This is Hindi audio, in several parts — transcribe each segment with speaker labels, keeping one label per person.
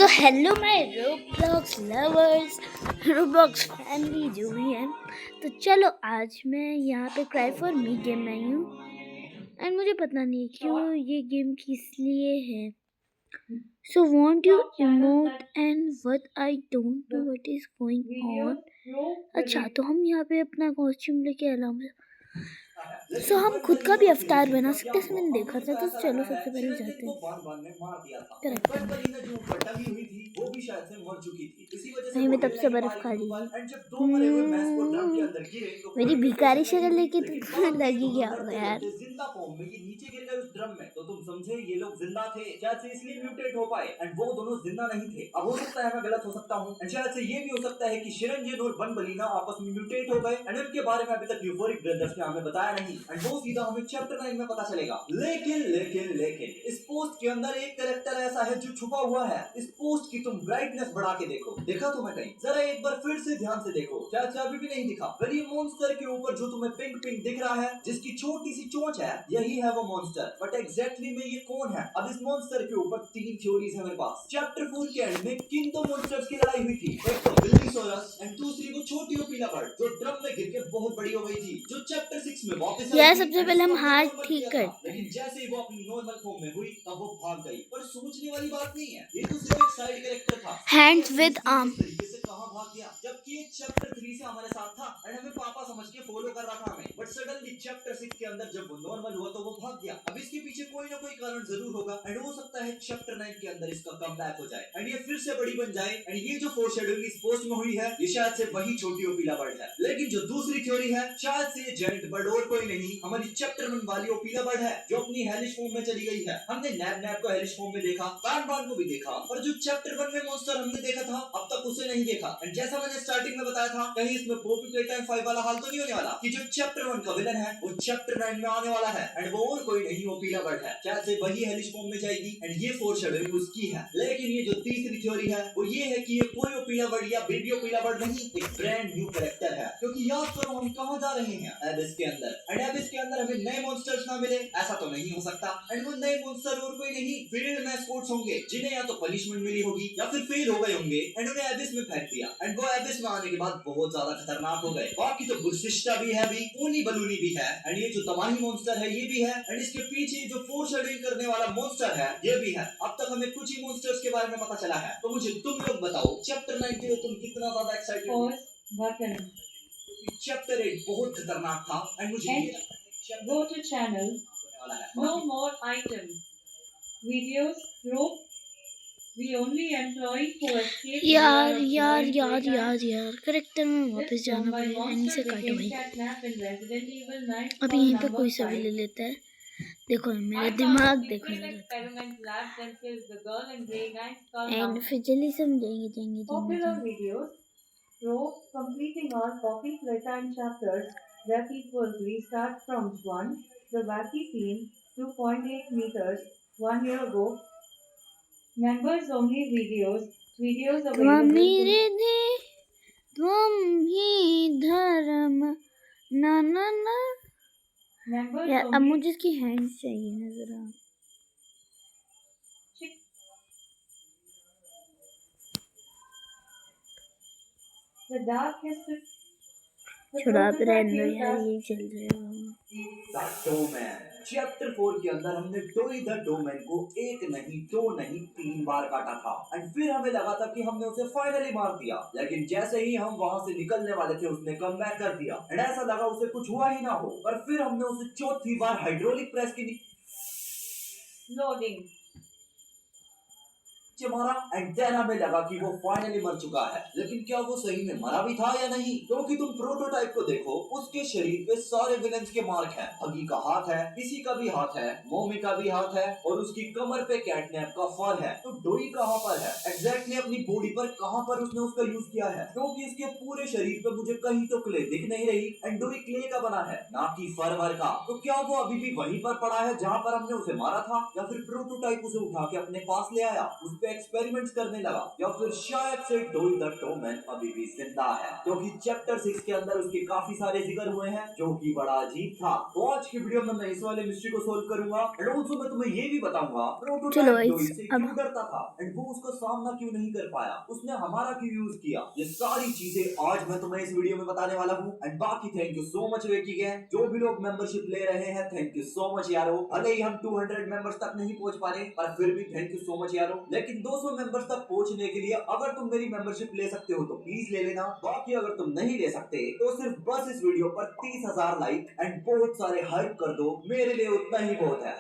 Speaker 1: So hello my Roblox lovers, Roblox family जो भी है। तो चलो आज मैं यहाँ पे क्राई फॉर मी गेम में आई हूँ एंड मुझे पता नहीं क्यों ये गेम किस लिए है। सो want you emote and what I don't know what is going on. अच्छा, तो हम यहाँ पे अपना कॉस्ट्यूम लेके अलाउ सो हम खुद का भी अवतार बना सकते हैं। मैंने देखा था, तो चलो सबसे पहले जाते हैं। नहीं, मैं तब से बर्फ खा ली थी। मेरी भिखारी शक्ल लेके तो लगी गया होगा यार।
Speaker 2: जिंदा फॉर्म में ये नीचे गिर गए उस ड्रम में, तो तुम समझे ये लोग जिंदा थे, शायद से इसलिए म्यूटेट हो पाए। एंड वो दोनों जिंदा नहीं थे। अब हो सकता है मैं गलत हो सकता हूँ, एंड शायद से ये भी हो सकता है कि शिरंजन और बनबलीना आपस में म्यूटेट हो गए एंड उनके बारे में अभी तक यूफोरिक ब्रदर्स ने हमें बताया नहीं, एंड वो सीधा हमें चैप्टर 9 में पता चलेगा। लेकिन लेकिन लेकिन इस पोस्ट के अंदर एक कैरेक्टर ऐसा है जो छुपा हुआ है। इस पोस्ट की तुम ब्राइटनेस बढ़ा के देखो। देखा तुम्हें कहीं? जरा एक बार फिर से ध्यान से देखो। शायद अभी भी नहीं दिखा। पर ये मॉन्स्टर के ऊपर जो तुम्हें पिंक पिंक दिख रहा है, जिसकी छोटी सी चोंच है, यही है वो मॉन्स्टर। बट एग्जैक्टली में ये कौन है? अब इस मॉन्स्टर के ऊपर 3 थ्योरीज है मेरे पास। चैप्टर 4 के एंड में किन दो मॉन्स्टर्स की लड़ाई हुई थी। एक तो बिल्लीसोरस एंड दूसरी वो छोटी ओपीला बर्ड जो ड्रम में गिर के बहुत बड़ी हो गई थी, जो चैप्टर 6 में वापस आई
Speaker 1: यार,
Speaker 2: थी।
Speaker 1: सबसे पहले हम हार्ट ठीक
Speaker 2: था,
Speaker 1: करते हैं।
Speaker 2: लेकिन जैसे ही वो अपनी नॉर्मल फॉर्म में हुई तब वो भाग गई। पर सोचने वाली बात नहीं है, ये तो सिर्फ एक साइड कैरेक्टर था।
Speaker 1: Hands with arm.
Speaker 2: तरीके से कहां भाग गया, जबकि ये चैप्टर 3 से हमारे साथ था एंड हमें पापा समझ के फॉलो कर रहा था हमें। बट सडनली चैप्टर 6 के अंदर जब वो नॉर्मल हुआ तो वो भाग गया। अब इसके पीछे कोई ना कोई कारण जरूर होगा एंड हो सकता है चैप्टर 9 के अंदर इसका कमबैक हो जाए एंड ये फिर से बड़ी बन जाए। एंड ये जो फोरशैडोइंग इस पोस्ट में हुई है, ये शायद से वही छोटी ओपीला बर्ड है। लेकिन जो दूसरी थ्योरी है, शायद से ये जायंट बर्ड और कोई नहीं, हमारी चैप्टर 1 वाली ओपीला बर्ड है जो अपनी हेलिश फॉर्म में चली गई है। हमने नैब नैब को हेलिश फॉर्म में देखा, बान बान को भी देखा, और जो चैप्टर 1 में मॉन्स्टर हमने देखा था अब तक उसे नहीं देखा। एंड जैसा मैंने स्टार्टिंग में बताया था, कहीं इसमें पॉपी प्लेटाइम 5 वाला हाल तो नहीं होने वाला कि जो चैप्टर 1 का विलन है वो चैप्टर 9 में आने वाला है एंड वो और कोई नहीं, वो पीला बर्ड है। शायद से वही हेलिश फॉर्म में जाएगी एंड ये फोरशैडोइंग उसकी है। लेकिन ये जो तीसरी थ्योरी है वो ये है कि ये कोई ओपीला बर्ड या बेबी ओपीला बर्ड नहीं, एक ब्रांड न्यू कैरेक्टर है। क्योंकि याद करो हम कहां जा रहे हैं, एबिस के अंदर। एंड एबिस के अंदर हमें नए मॉन्स्टर्स ना मिले ऐसा तो नहीं हो सकता। एंड वो नए मॉन्स्टर और कोई नहीं, फील्ड मैस्कोट्स होंगे जिन्हें या तो पनिशमेंट मिली होगी या फिर फेल हो गए होंगे एंड उन्हें एबिस में फेंक दिया। एंड वो एबिस में आने के बाद बहुत ज्यादा खतरनाक हो गए। बाकी तो बुरसिस्टा भी है, भी ऊनी बलूनी भी है, एंड ये जो तबाही मॉन्स्टर है ये भी है, एंड इसके पीछे जो फोरशैडोइंग करने वाला मॉन्स्टर है ये भी है। अब तक हमें कुछ ही मॉन्स्टर्स के बारे में पता चला है, तो मुझे तुम लोग बताओ चैप्टर 9 के लिए तुम कितना ज्यादा एक्साइटेड हो? चैप्टर 8 बहुत खतरनाक था एंड मुझे
Speaker 3: Go to channel. No more item. Videos. Rope. We only employ who escape.
Speaker 1: यार यार यार यार यार करेक्टर में वापस जाना पड़ेगा। यहीं से काटो भाई। अभी यहीं पे कोई सा भी ले लेता है। देखो मेरा दिमाग देखो एंड फिर जल्दी समझेंगे जाएंगे
Speaker 3: Popular videos. Rope completing all Poppy Playtime chapters. Rep equals restart from 1. The Wacky team. 2.8 meters. 1 year ago. Members only videos. Videos available.
Speaker 1: मेरे दे तुम ही धर्म ना ना ना।
Speaker 3: Members
Speaker 1: यार अब
Speaker 3: only.
Speaker 1: मुझे इसकी हैंड्स चाहिए नजर आ।
Speaker 3: The Dark History.
Speaker 1: छोड़ा आप रहने दो यार, ये चल जाएगा।
Speaker 2: चैप्टर 4 के अंदर हमने टोई द डोमैन को एक नहीं, दो नहीं, 3 बार काटा था एंड फिर हमें लगा था कि हमने उसे फाइनली मार दिया। लेकिन जैसे ही हम वहां से निकलने वाले थे उसने कमबैक कर दिया एंड ऐसा लगा उसे कुछ हुआ ही ना हो। पर फिर हमने उसे चौथी बार हाइड्रोलिक प्रेस की
Speaker 3: Loading.
Speaker 2: मारा एंड देन हमें लगा कि वो फाइनली मर चुका है। लेकिन क्या वो सही में मरा भी था या नहीं? क्योंकि तुम प्रोटोटाइप को देखो, उसके शरीर पे सारे विलेंस के मार्क हैं। हगी का हाथ है, किसी का भी हाथ है, मोमी का भी हाथ है, और उसकी कमर पे कैटनैप का फर है। तो डोई कहाँ पर है एग्जैक्टली? अपनी बॉडी पर कहाँ पर उसने उसका यूज किया है? क्योंकि इसके पूरे शरीर पे मुझे कहीं तो क्ले दिख नहीं रही एंड डोई क्ले का बना है, ना कि फर वर का। तो क्या वो अभी भी वहीं पर पड़ा है जहाँ पर हमने उसे मारा था, या फिर प्रोटोटाइप उसे उठा के अपने पास ले आया, उस पे एक्सपेरिमेंट्स करने लगा, या फिर शायद से डोई द डोमेन अभी भी जिंदा है, क्योंकि चैप्टर 6 के अंदर उसके काफी सारे जिक्र हुए हैं जो कि बड़ा अजीब था। तो आज की वीडियो में मैं इस वाले मिस्ट्री को सोल्व करूंगा एंड ऑल्सो मैं तुम्हें ये भी बताऊंगा
Speaker 1: चलो
Speaker 2: प्रोटोटाइप
Speaker 1: गाइस,
Speaker 2: डोई से
Speaker 1: अब
Speaker 2: क्यों डरता था एंड वो उसका सामना क्यों नहीं कर पाया, उसने हमारा क्यों यूज किया। ये सारी चीजें आज मैं तुम्हें इस वीडियो में बताने वाला हूँ। एंड बाकी थैंक यू सो मच वेकी गैंग, जो भी लोग मेंबरशिप ले रहे हैं थैंक यू सो मच यारो। भले ही हम 200 मेंबर्स तक नहीं पहुंच पा रहे पर फिर भी थैंक यू सो मच यारो। लेकिन 200 मेंबर्स तक पहुंचने के लिए अगर तुम मेरी मेंबरशिप ले सकते हो तो प्लीज ले लेना। बाकी अगर तुम नहीं ले सकते तो सिर्फ बस इस वीडियो पर 30,000 लाइक एंड बहुत सारे हाइप कर दो, मेरे लिए उतना ही बहुत है।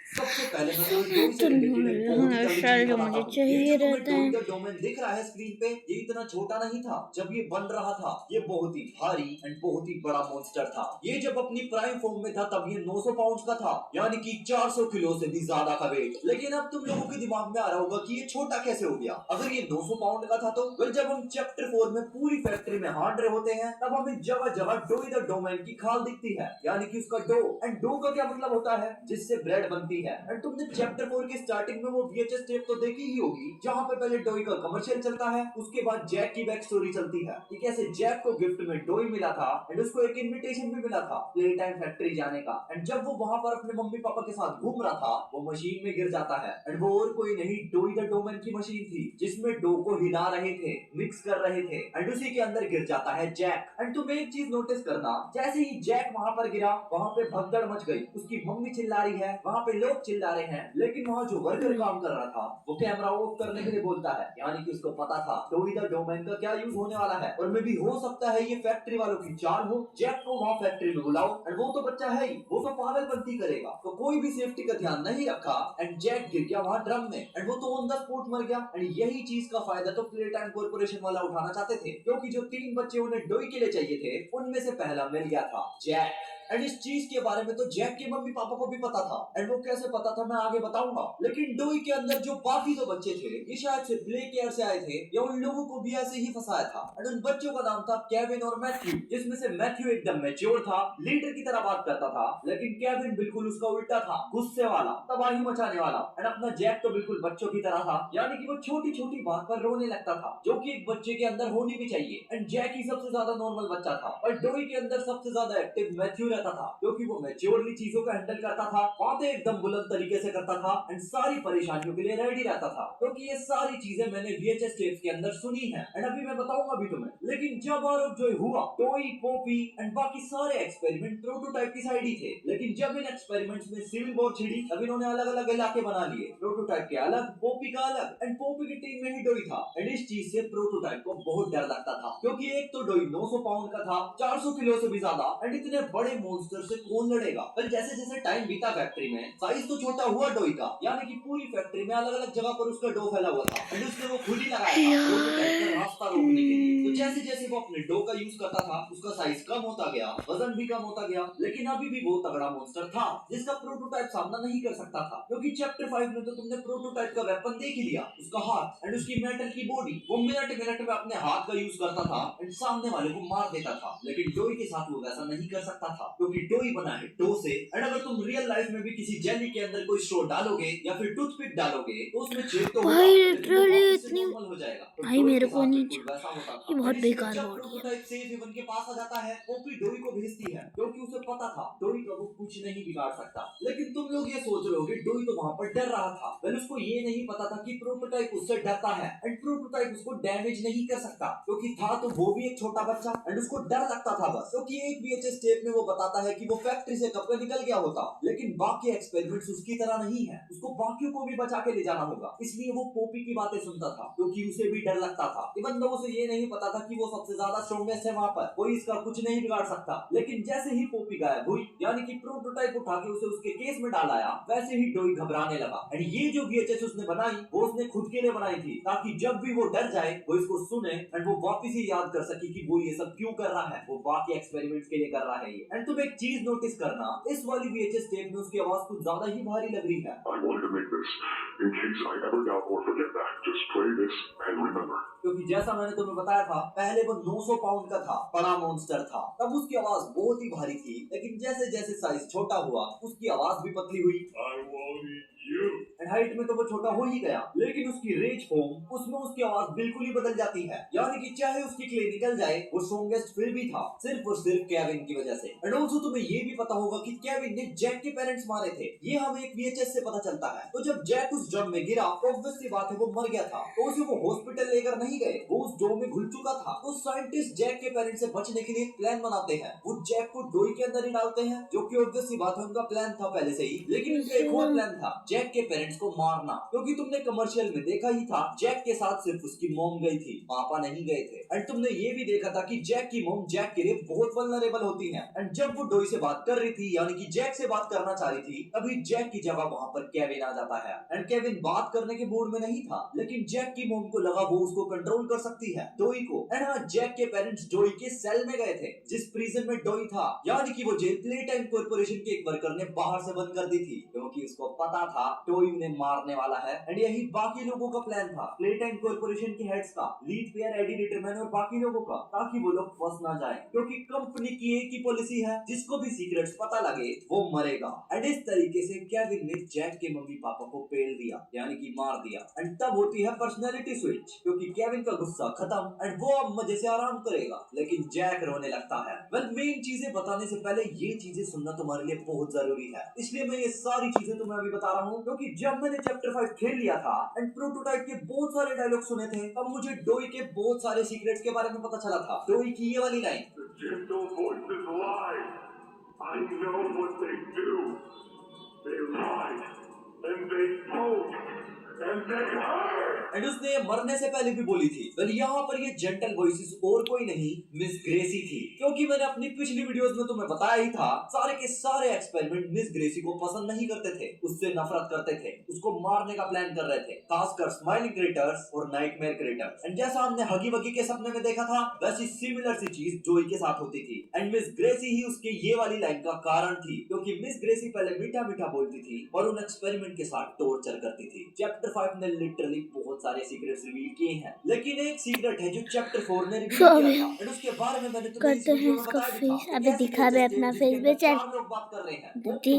Speaker 2: सबसे पहले मैं तुम्हें डोई से
Speaker 1: तो
Speaker 2: रिलेटेड एक बहुत ही तगड़ी
Speaker 1: शायद
Speaker 2: चीज
Speaker 1: जो
Speaker 2: बताता
Speaker 1: मुझे
Speaker 2: हूँ। ये
Speaker 1: चाहिए
Speaker 2: जो तुम्हें
Speaker 1: रहता
Speaker 2: डोई
Speaker 1: है।
Speaker 2: द डोमेन दिख रहा है स्क्रीन पे, ये इतना छोटा नहीं था जब ये बन रहा था। ये बहुत ही भारी एंड बहुत ही बड़ा मॉन्स्टर था। ये जब अपनी प्राइम फॉर्म में था तब ये 900 पाउंड का था, यानी कि 400 किलो से भी ज्यादा का वेट। लेकिन अब तुम लोगों के दिमाग में आ रहा होगा कि ये छोटा कैसे हो गया। अगर ये 900 पाउंड का था तो फिर जब हम चैप्टर 4 में पूरी फैक्ट्री में हांड रहे होते हैं तब हमें जगह जगह डोई द डोमेन की खाल दिखती है, यानी कि उसका डो। एंड डो का क्या मतलब होता है, जिससे ब्रेड बनती है। एंड तुमने चैप्टर 4 के स्टार्टिंग में वो VHS टेप तो देखी ही होगी जहाँ पे पहले डोई का कमर्शियल चलता है, उसके बाद जैक की बैक स्टोरी चलती है कि कैसे जैक को गिफ्ट में डोई मिला था एंड उसको एक इनविटेशन भी मिला था प्ले टाइम फैक्ट्री जाने का। एंड जब वो वहाँ पर अपने मम्मी पापा के साथ घूम रहा था वो मशीन में गिर जाता है। एंड वो और कोई नहीं डोई द डोमेन की मशीन थी जिसमें डो को हिला रहे थे, मिक्स कर रहे थे एंड उसी के अंदर गिर जाता है जैक। एंड तुम एक चीज नोटिस करना, जैसे ही जैक वहाँ पर गिरा वहाँ पे भगदड़ मच गई। उसकी मम्मी चिल्ला रही है, वहाँ पे लोग चिल्ला रहे हैं, लेकिन वहाँ जो वर्कर काम कर रहा था वो कैमरा ऑफ करने के लिए बोलता है, यानी कि उसको पता था डोई द डोमेन का क्या यूज होने वाला है। और मे भी हो सकता है ये फैक्ट्री वालों की चाल हो, जैक को वहाँ फैक्ट्री में बुलाओ एंड वो तो बच्चा है ही, वो तो पागलपंती करेगा। तो कोई भी सेफ्टी का ध्यान नहीं रखा एंड जैक गिर गया वहाँ ड्रम में एंड वो तो ऑन द स्पॉट मर गया। एंड यही चीज का फायदा तो प्ले टाइम कॉर्पोरेशन वाला उठाना चाहते थे, क्योंकि जो 3 बच्चे उन्हें डोई के लिए चाहिए थे उनमें से पहला मिल गया था जैक। एंड इस चीज के बारे में तो जैक के मम्मी पापा को भी पता था। एंड वो कैसे पता था मैं आगे बताऊंगा। लेकिन डोई के अंदर जो बाकी 2 बच्चे थे ये शायद से प्ले केयर से आए थे या उन लोगों को भी ऐसे ही फंसाया था। एंड उन बच्चों का नाम था केविन और मैथ्यू, जिसमें से मैथ्यू एकदम मैच्योर था, लीडर की तरह बात करता था, लेकिन केविन बिल्कुल उसका उल्टा था, गुस्से वाला, तबाही मचाने वाला। एंड अपना जैक तो बिल्कुल बच्चों की तरह था, यानी कि वो छोटी छोटी बात पर रोने लगता था, जो कि एक बच्चे के अंदर होनी भी चाहिए। एंड जैक ही सबसे ज्यादा नॉर्मल बच्चा था और डोई के अंदर सबसे ज्यादा एक्टिव मैथ्यू रहता था, क्योंकि वो मैच्योरली चीजों को हैंडल करता था, बातें एकदम बुलंद तरीके से करता था एंड सारी परेशानियों के लिए रेडी रहता था। क्योंकि ये सारी चीजें मैंने VHS टेप्स के अंदर सुनी है एंड अभी मैं बताऊंगा भी तुम्हें। लेकिन जब और जो हुआ, टोई, पोपी एंड बाकी सारे एक्सपेरिमेंट प्रोटोटाइप की साइड ही थे। लेकिन जब इन एक्सपेरिमेंट्स में सिविल वॉर छिड़ी तब इन्होंने अलग अलग इलाके बना लिए, प्रोटोटाइप के अलग, पोपी का अलग। एंड पोपी की टीम में ही डोई था एंड इस चीज से प्रोटोटाइप को बहुत डर लगता था, क्योंकि एक तो डोई 900 पाउंड का था, 400 किलो से भी ज्यादा, एंड इतने बड़े मॉन्स्टर से कौन लड़ेगा। पर जैसे जैसे टाइम बीता फैक्ट्री में साइज तो छोटा हुआ डोई का, यानी कि पूरी फैक्ट्री में अलग अलग जगह पर उसका डो फैला हुआ था एंड उसने वो खुद ही लगाया था प्रोटोटाइप का रास्ता रोकने के लिए। तो जैसे जैसे वो अपने डो का यूज करता था उसका साइज कम होता गया, वजन भी कम होता गया, लेकिन अभी भी बहुत तगड़ा मॉन्स्टर था जिसका प्रोटोटाइप सामना नहीं कर सकता था। क्योंकि चैप्टर 5 में तो तुमने प्रोटोटाइप का वेपन देख ही लिया, उसका हाथ एंड उसकी मेटल की बॉडी। वो मिनट मिनट में अपने हाथ का यूज करता था एंड सामने वाले को मार देता था। लेकिन डोई के साथ वो वैसा नहीं कर सकता था, क्योंकि डोई बना है डो से। एंड अगर तुम रियल लाइफ में भी किसी जेली के अंदर कोई स्ट्रॉ डालोगे या फिर टूथपिक डालोगे तो उसमें छेद तो होगा,
Speaker 1: भाई
Speaker 2: लेकिन वो
Speaker 1: लिटरली
Speaker 2: वापस से
Speaker 1: इतनी,
Speaker 2: नॉर्मल हो जाएगा। तो
Speaker 1: भाई
Speaker 2: डोई
Speaker 1: मेरे
Speaker 2: के
Speaker 1: को
Speaker 2: साथ
Speaker 1: नहीं,
Speaker 2: बिल्कुल वैसा होता था।
Speaker 1: ये बहुत
Speaker 2: एंड इसलिए
Speaker 1: बेकार
Speaker 2: जब
Speaker 1: बॉडी है।
Speaker 2: प्रोटोटाइप सेफ हेवन के पास आ जाता है पोपी डोई को भेजती है, क्योंकि उसे पता था डोई का वो कुछ नहीं बिगाड़ सकता। लेकिन तुम लोग ये सोच रहे हो कि डोई तो वहां पर डर रहा था, वेल उसको ये नहीं पता था कि प्रोटोटाइप उससे डरता है एंड प्रोटोटाइप उसको डैमेज नहीं कर सकता, क्योंकि था तो वो भी एक छोटा बच्चा एंड उसको डर लगता था बस। क्योंकि एक VHS टेप में वो बताता है कि वो फैक्ट्री से कब का निकल गया होता, लेकिन बाकी एक्सपेरिमेंट्स उसकी तरह नहीं है, उसको बाकियों को भी बचा के ले जाना होगा। इसलिए वो पोपी की बातें सुनता था, क्योंकि उसे भी डर लगता था। इवन दो उसे ये नहीं पता था कि वो सबसे ज्यादा स्ट्रॉन्गेस्ट है वहाँ पर, कोई इसका कुछ नहीं बिगाड़ सकता। लेकिन जैसे ही पोपी गायब हुई, यानी कि प्रोटोटाइप उठा के उसे उसके केस में डाल आया, वैसे ही डोई घबराने लगा। एंड ये जो VHS उसने बनाई वो उसने खुद के लिए बनाई थी, ताकि जब भी वो डर जाए वो इसको सुने एंड वो वापिस ही याद कर सके कि वो ये सब क्यों कर रहा है, वो बाकी एक्सपेरिमेंट्स के लिए कर रहा है ये। एंड तुम एक चीज नोटिस करना, इस वाली VHS टेप में उसकी आवाज कुछ ज्यादा ही भारी लग रही है।
Speaker 4: I wanted to make this in case I ever doubt or forget that. Just play this and remember.
Speaker 2: क्योंकि जैसा मैंने तुम्हें बताया था पहले वो 900 पाउंड का था, बड़ा मॉन्स्टर था, तब उसकी आवाज बहुत ही भारी थी। लेकिन जैसे जैसे साइज छोटा हुआ उसकी आवाज भी पतली हुई।
Speaker 4: I wanted you.
Speaker 2: And height में तो वो छोटा हो ही गया, लेकिन उसकी रेज फॉर्म उसमें उसकी आवाज बिल्कुल ही बदल जाती है। यानी कि चाहे उसकी क्ले निकल जाए, वो स्ट्रॉन्गेस्ट फिर भी था, सिर्फ और सिर्फ केविन की वजह से। एंड ऑल्सो तुम्हें ये भी पता होगा कि केविन ने जैक के पेरेंट्स मारे थे। ये हमें एक VHS से पता चलता है। तो जब जैक उस ड्रम में गिरा, ऑब्वियस सी बात है वो मर गया था, तो उसे वो हॉस्पिटल लेकर नहीं गए, वो उस डोम में घुल चुका था। तो साइंटिस्ट जैक के पेरेंट्स से बचने के लिए एक प्लान बनाते हैं। वो जैक को डोई के अंदर ही डालते हैं, जो कि ऑब्वियस सी बात है उनका प्लान था पहले से ही। लेकिन उनका एक और प्लान था, जैक के पेरेंट्स को मारना, क्योंकि तुमने कमर्शियल में देखा ही था, जैक के साथ सिर्फ उसकी मॉम गई थी, पापा नहीं गए थे। एंड तुमने ये भी देखा था कि जैक की मॉम जैक के लिए बहुत वल्नरेबल होती है। एंड जब वो डोई से बात कर रही थी, यानी कि जैक से बात करना चाह रही थी, तभी जैक की जगह वहाँ पर केविन आ जाता है। एंड केविन बात करने के मूड में नहीं था, लेकिन जैक की मॉम को लगा वो उसको कंट्रोल कर सकती है, डोई को। एंड हाँ, जैक के पेरेंट्स डोई के सेल में गए थे, जिस प्रिजन में डोई था, यानी कि वो जेल प्ले टाइम कॉर्पोरेशन के एक वर्कर ने बाहर से बंद कर दी थी, क्योंकि उसको पता था डोई उन्हें मारने वाला है। एंड यही बाकी लोगों का प्लान था, प्ले टाइम कॉर्पोरेशन के हेड्स का, लीड पेयर, एडी लिटरमैन और बाकी लोगों का, ताकि वो लोग फंस ना जाए, क्योंकि कंपनी की एक ही पॉलिसी है, जिसको भी सीक्रेट्स पता लगे वो मरेगा। एंड इस तरीके से केविन ने जैक के मम्मी पापा को पेल दिया, यानी कि मार दिया। एंड तब होती है पर्सनैलिटी स्विच, क्योंकि केविन का गुस्सा खत्म एंड वो अब मजे से आराम करेगा, लेकिन जैक रोने लगता है। वेल, मेन चीजें बताने से पहले ये चीजें सुनना तुम्हारे लिए बहुत जरूरी है, इसलिए मैं ये सारी चीजें तुम्हें अभी बता रहा हूँ, क्योंकि जब मैंने चैप्टर 5 खेल लिया था एंड प्रोटोटाइप के बहुत सारे डायलॉग सुने थे, तब मुझे डोई के बहुत सारे सीक्रेट्स के बारे में पता चला था। डोई की ये वाली line,
Speaker 4: The gentle voices lie. I know what they do. They lied. And they spoke. And they heard.
Speaker 2: And उसने ये मरने से पहले भी बोली थी। वेल, यहाँ पर ये जेंटल वॉइसेस और कोई नहीं, मिस ग्रेसी थी, क्योंकि मैंने अपनी पिछली वीडियोस में तुम्हें बताया ही था, सारे के सारे एक्सपेरिमेंट मिस ग्रेसी को पसंद नहीं करते थे, उससे नफरत करते थे, उसको मारने का प्लान कर रहे थे, खासकर स्माइलिंग क्रिएटर्स और नाइटमेयर क्रिएटर्स। एंड जैसा हमने हगी वगी के सपने में देखा था, वैसी सिमिलर सी चीज जोई के साथ होती थी। एंड मिस ग्रेसी ही उसके ये वाली लाइन का कारण थी, क्योंकि मिस ग्रेसी पहले मीठा मीठा बोलती थी और उन एक्सपेरिमेंट के साथ टॉर्चर करती थी। चैप्टर 5 ने लिटरली बहुत सारे सीक्रेट्स रिवील किए हैं, लेकिन एक सीक्रेट है जो चैप्टर 4 ने रिवील किया था, एंड उसके बारे में मैंने तुम्हें इस
Speaker 1: करते
Speaker 2: वीडियो
Speaker 1: हैं
Speaker 2: में
Speaker 1: इसका
Speaker 2: बताया भी था।
Speaker 1: फेस। अभी दिखा रहे अपना फेस बेचार।
Speaker 2: चार लोग बात कर रहे हैं,
Speaker 1: दीदी,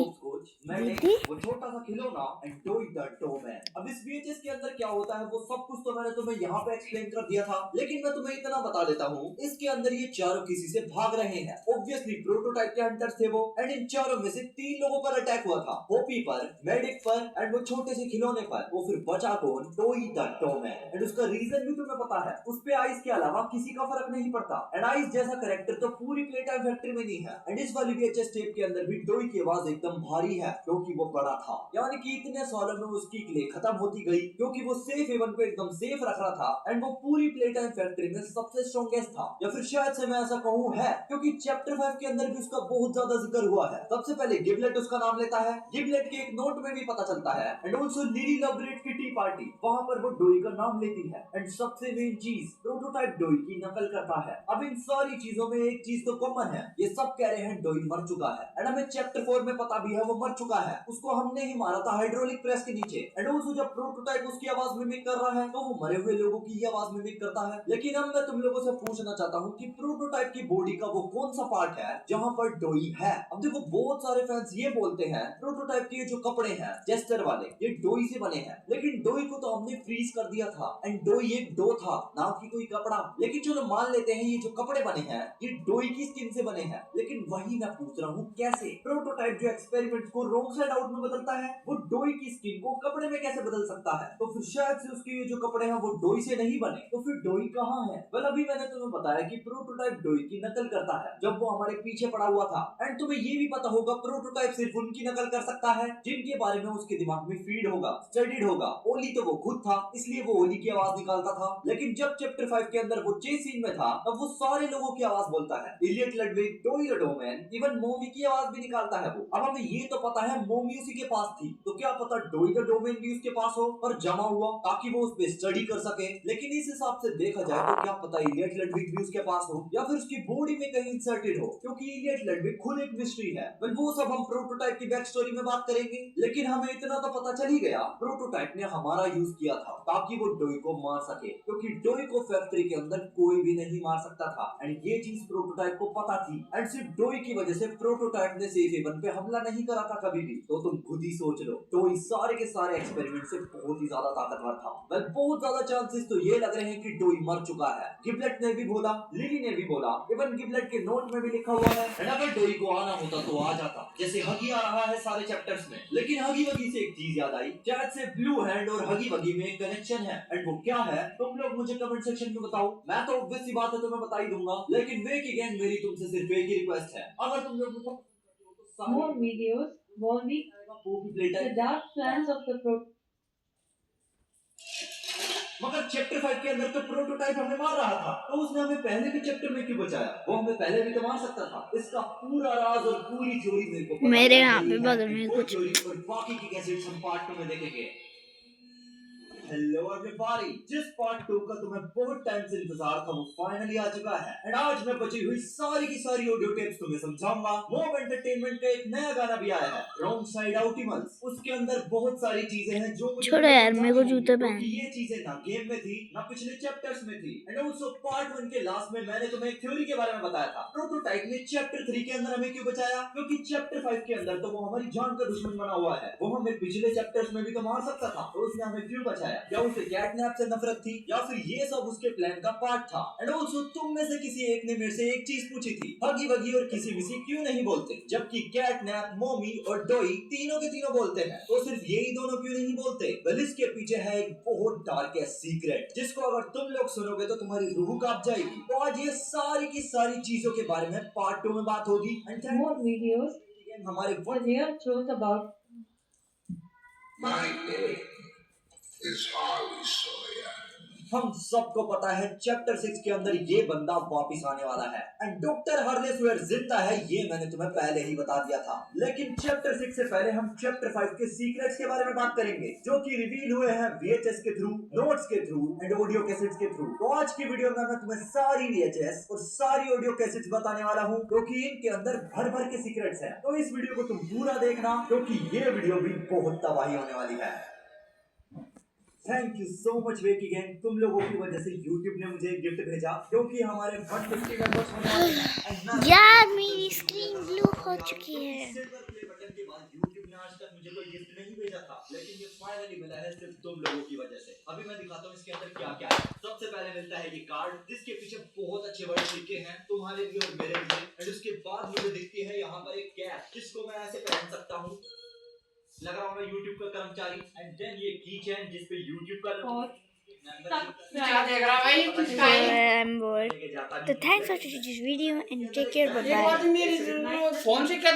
Speaker 1: दीदी।
Speaker 2: वो छोटा सा खिलौना एंड डोई द डोमैन। अब इस VHS के अंदर क्या होता है वो सब कुछ तो मैंने तुम्हें यहाँ पे एक्सप्लेन कर दिया था, लेकिन मैं तुम्हें इतना बता देता हूँ, इसके अंदर ये चारों किसी से भाग रहे हैं। ऑब्वियसली प्रोटोटाइप के हंटर्स थे वो, एंड इन चारों में से 3 लोगों पर अटैक हुआ था, होपी पर, मेडिक पर एंड वो छोटे से खिलौने पर। वो फिर बचा कौन? डोई द डोमैन। एंड उसका रीजन भी तुम्हें पता है, उस पे आइस के अलावा किसी का फर्क नहीं पड़ता, एंड आइस जैसा कैरेक्टर तो पूरी प्लेटाइम फैक्ट्री में नहीं है। एंड इस वाली VHS टेप के अंदर भी डोई की आवाज एकदम भारी है, क्योंकि वो बड़ा था, यानी कि इतने सालों में उसकी क्ले खत्म होती गई, क्योंकि वो सेफ हेवन पे एकदम सेफ रख रहा था, एंड वो पूरी प्लेटाइम फैक्ट्री में सबसे स्ट्रॉन्गेस्ट था, या फिर शायद से मैं ऐसा कहूँ है, क्योंकि चैप्टर 5 के अंदर भी उसका बहुत ज्यादा जिक्र हुआ है। सबसे पहले गिबलेट उसका नाम लेता है, गिबलेट के एक नोट में भी पता चलता है, एंड ऑल्सो लिली लवरेट की टी पार्टी, वहाँ पर वो डोई का नाम लेती है। एंड सबसे मेन चीज, प्रोटोटाइप डोई की नकल करता है। अब इन सारी चीजों में एक चीज तो कॉमन है, ये सब कह रहे हैं डोई मर चुका है, एंड हमें चैप्टर 4 में पता भी है वो मर चुका है, उसको हमने ही मारा था हाइड्रोलिक प्रेस के नीचे। एंड ऑल्सो जब प्रोटोटाइप उसकी आवाज मिमिक कर रहा है, तो वो मरे हुए लोगों की ही आवाज मिमिक करता है। लेकिन अब मैं तुम लोगों से पूछना चाहता हूँ कि प्रोटोटाइप की बॉडी का वो कौन सा पार्ट है जहाँ पर डोई है? अब देखो, बहुत सारे फैंस ये बोलते हैं प्रोटोटाइप के जो कपड़े हैं जेस्टर वाले, ये डोई से बने हैं, लेकिन डोई को तो हमने फ्रीज कर दिया था, एंड डोई एक डो था, ना कि कोई कपड़ा। लेकिन चलो मान लेते हैं ये जो कपड़े बने हैं ये डोई की स्किन से बने हैं, लेकिन वही मैं पूछ रहा हूँ कैसे? प्रोटोटाइप जो एक्सपेरिमेंट को रॉन्ग साइड आउट में बदलता है, वो डोई की स्किन को कपड़े में कैसे बदल सकता है? तो फिर शायद से उसके ये जो कपड़े हैं वो डोई से नहीं बने, तो फिर डोई कहाँ है? वेल, अभी मैंने तुम्हें बताया कि प्रोटोटाइप डोई की नकल करता है जब वो हमारे पीछे पड़ा हुआ था। एंड तुम्हें ये भी पता होगा प्रोटोटाइप सिर्फ उनकी नकल कर सकता है जिनके बारे में उसके दिमाग में फीड होगा, स्टडीड होगा। ओली तो वो खुद था, इसलिए वो ओली की आवाज निकालता था, लेकिन जब चैप्टर 5 के अंदर वो चेस सीन में था, तब वो सारे लोगों की आवाज बोलता है, Elliot Ludwig, Doi the domain, even मोमी की आवाज भी निकालता है वो। अब हमें ये तो पता है मोमी उसी के पास थी, तो क्या पता डोई द डोमैन भी उसके पास हो और जमा हुआ ताकि वो उस पे स्टडी कर सके। लेकिन इस हिसाब से देखा जाए तो क्या पता इलियट लडविग भी उसके पास हो, या फिर उसकी बॉडी में कहीं इंसर्टेड हो, क्योंकि इलियट लडविग खुद एक मिस्ट्री है। वेल, वो सब हम प्रोटोटाइप की बैक स्टोरी में बात करेंगे, लेकिन हमें इतना तो पता चल ही गया प्रोटोटाइप ने हमारा यूज किया था ताकि वो डोई को मार सके, क्योंकि डोई को फैक्ट्री के अंदर कोई भी नहीं मार सकता था, एंड ये चीज प्रोटोटाइप को पता थी। एंड सिर्फ डोई की वजह से प्रोटोटाइप ने सेफ हेवन पे हमला नहीं करा था कभी भी तो तुम खुद ही सोच लो। तो इस सारे के सारे एक्सपेरिमेंट से बहुत ही ज्यादा ताकतवर था। वेल बहुत ज्यादा चांसेस तो ये लग रहे हैं कि डोई मर चुका है। गिबलेट ने भी बोला, लिली ने भी बोला, इवन गिबलेट के नोट में भी लिखा हुआ है। एंड अगर डोई को आना होता तो आ जाता, जैसे हगी आ रहा है सारे चैप्टर्स में। लेकिन हगी वगी से एक चीज याद आई, शायद से ब्लू हैंड और हगी वगी में एक कनेक्शन है। एंड वो क्या है तुम लोग मुझे कमेंट सेक्शन में बताओ। मैं तो ऑब्वियस सी बात है तुम्हें बता ही दूंगा, लेकिन वे की गैंग मेरी तुमसे सिर्फ एक ही रिक्वेस्ट है, अगर तुम लोग मुझे
Speaker 3: More videos, Voldy, the dark plans of the
Speaker 2: मगर चैप्टर 5 के अंदर तो प्रोटोटाइप हमें मार रहा था, तो उसने हमें पहले के चैप्टर में क्यों बचाया? वो हमें पहले भी तो मार सकता था। इसका पूरा राज और पूरी थ्योरी मेरे को
Speaker 1: मेरे यहाँ पे बगल में कुछ
Speaker 2: और बाकी की कैसेट्स हम पार्ट 2 में देखेंगे। हेलो एवरीबॉडी, जिस पार्ट 2 का तुम्हें बहुत टाइम से इंतजार था वो फाइनली आ चुका है। एंड आज मैं बची हुई सारी की सारी ऑडियो टेप्स तुम्हें समझाऊंगा। मोब एंटरटेनमेंट का एक नया गाना भी आया है, रॉन्ग साइड आउटिमल्स। उसके अंदर बहुत सारी चीजें हैं जो मुझे
Speaker 1: छोड़ो यार, मेरे को जूते पहन।
Speaker 2: ये चीजें ना गेम में थी ना पिछले चैप्टर्स में थी। एंड ऑल्सो पार्ट 1 के लास्ट में मैंने तुम्हें एक थ्योरी के बारे में बताया था। प्रोटोटाइप ने चैप्टर 3 के अंदर हमें क्यों बचाया? क्योंकि चैप्टर 5 के अंदर तो वो हमारी जान का दुश्मन बना हुआ है। वो हमें पिछले चैप्टर्स में भी तो मार सकता था, तो उसने हमें क्यों बचाया? क्या उसे कैटनैप से नफरत थी, या फिर ये सब उसके प्लान का पार्ट था? एंड ऑल्सो तुम में से किसी एक ने मेरे से एक चीज पूछी थी, हगी वगी और किसी विसी क्यों नहीं बोलते, जबकि कैटनैप, मॉमी और डोई तीनों के तीनों बोलते हैं, तो सिर्फ यही दोनों क्यों नहीं बोलते? वेल इसके पीछे है एक बहुत डार्क सीक्रेट, जिसको अगर तुम लोग सुनोगे तो तुम्हारी रूह कांप जाएगी। तो आज ये सारी की सारी चीजों के बारे में पार्ट 2 में बात होगी।
Speaker 3: more videos,
Speaker 2: हमारे
Speaker 3: the real truth about
Speaker 4: My name is Harley Sawyer.
Speaker 2: हम सबको पता है चैप्टर 6 के अंदर ये बंदा वापस आने वाला है। एंड डॉक्टर हार्ले स्वेयर जिंदा है, ये मैंने तुम्हें पहले ही बता दिया था। लेकिन चैप्टर 6 से पहले हम चैप्टर 5 के सीक्रेट्स के बारे में बात करेंगे, जो कि रिवील हुए हैं VHS के थ्रू, नोट्स के थ्रू एंड ऑडियो कैसेट्स के थ्रू। तो आज की वीडियो में मैं तुम्हें सारी VHS और सारी ऑडियो कैसेट्स बताने वाला हूँ, क्योंकि इनके अंदर भर भर के सीक्रेट्स हैं। तो इस वीडियो को तुम पूरा देखना, क्योंकि ये वीडियो भी बहुत तबाही होने वाली है। थैंक यू सो मच वेकी गैंग, तुम लोगों की वजह से YouTube ने मुझे एक गिफ्ट भेजा, क्योंकि हमारे 150 मेंबर्स होने वाले हैं।
Speaker 1: यार मेरी स्क्रीन ब्लू हो चुकी है।
Speaker 2: सिल्वर प्ले बटन के बाद YouTube ने आज तक मुझे कोई गिफ्ट नहीं भेजा था, लेकिन ये फाइनली मिला है सिर्फ तुम लोगों की वजह से। अभी मैं दिखाता हूँ इसके अंदर क्या क्या है। सबसे पहले मिलता है ये कार्ड, जिसके पीछे बहुत अच्छे वर्ड लिखे हैं तुम्हारे लिए और मेरे लिए। एंड उसके बाद मुझे दिखती है यहाँ पर एक कैप, जिसको मैं ऐसे पहन सकता हूँ, लग रहा हूँ मैं YouTube का कर्मचारी। एंड देन ये की चेन, जिस पे YouTube का
Speaker 5: क्या देख रहा भाई?
Speaker 1: I'm bored. So thanks for watching this video and take care. Bye bye.
Speaker 5: Phone से क्या